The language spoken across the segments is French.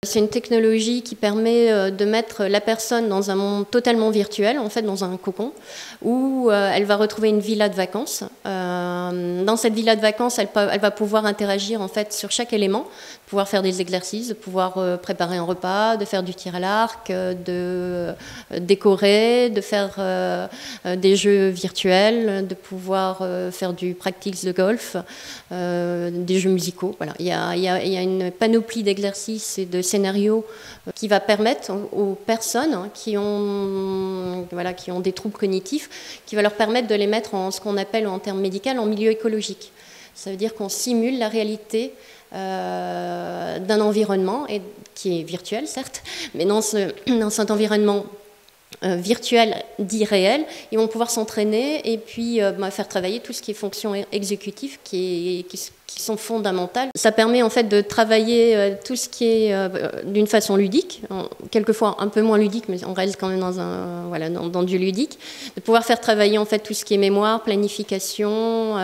C'est une technologie qui permet de mettre la personne dans un monde totalement virtuel, en fait dans un cocon, où elle va retrouver une villa de vacances. Dans cette villa de vacances, elle va pouvoir interagir en fait sur chaque élément, pouvoir faire des exercices, de pouvoir préparer un repas, de faire du tir à l'arc, de décorer, de faire des jeux virtuels, de pouvoir faire du practice de golf, des jeux musicaux. Voilà. Il y a une panoplie d'exercices et de scénarios qui va permettre aux personnes qui ont des troubles cognitifs, qui va leur permettre de les mettre en ce qu'on appelle en termes médicaux en milieu écologique. Ça veut dire qu'on simule la réalité d'un environnement qui est virtuel certes, mais dans cet environnement virtuel dit réel, ils vont pouvoir s'entraîner et puis faire travailler tout ce qui est fonctions exécutives qui sont fondamentales. Ça permet en fait de travailler tout ce qui est d'une façon ludique, quelquefois un peu moins ludique, mais on reste quand même dans du ludique, de pouvoir faire travailler en fait tout ce qui est mémoire, planification,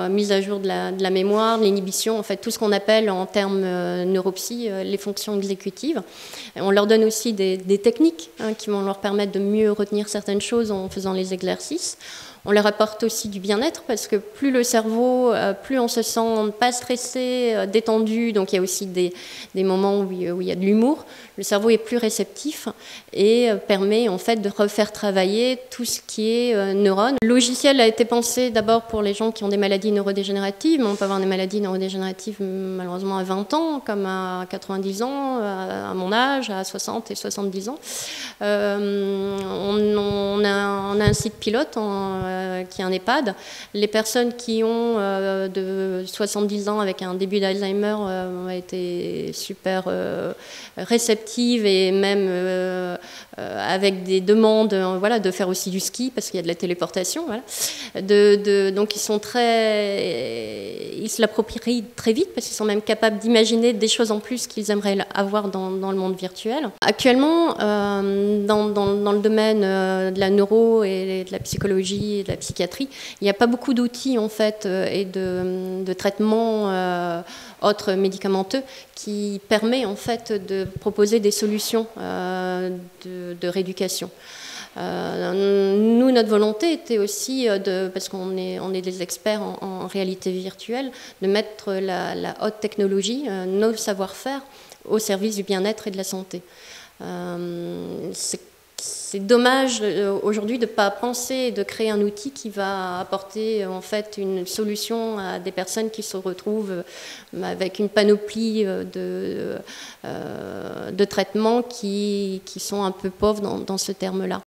mise à jour de la mémoire, l'inhibition, en fait tout ce qu'on appelle en termes neuropsy les fonctions exécutives. On leur donne aussi des techniques qui vont leur permettre de mieux retenir certaines choses en faisant les exercices. On leur apporte aussi du bien-être parce que plus le cerveau, plus on se sent pas stressé, détendu, donc il y a aussi des moments où il y a de l'humour, le cerveau est plus réceptif et permet en fait de refaire travailler tout ce qui est neurones. Le logiciel a été pensé d'abord pour les gens qui ont des maladies neurodégénératives, mais on peut avoir des maladies neurodégénératives malheureusement à 20 ans, comme à 90 ans, à mon âge, à 60 et 70 ans. On a un site pilote qui est un EHPAD. Les personnes qui ont de 70 ans avec un début d'Alzheimer ont été super réceptives et même avec des demandes de faire aussi du ski parce qu'il y a de la téléportation. Voilà. Donc ils se l'approprient très vite parce qu'ils sont même capables d'imaginer des choses en plus qu'ils aimeraient avoir dans le monde virtuel. Actuellement, dans le domaine de la neuro et de la psychologie et de la psychiatrie, il n'y a pas beaucoup d'outils en fait et de traitements autres médicamenteux qui permet en fait de proposer des solutions de rééducation. Nous, notre volonté était aussi, parce qu'on est des experts en réalité virtuelle, de mettre la haute technologie, nos savoir-faire, au service du bien-être et de la santé. C'est dommage aujourd'hui de ne pas penser et de créer un outil qui va apporter en fait une solution à des personnes qui se retrouvent avec une panoplie de traitements qui sont un peu pauvres dans ce terme-là.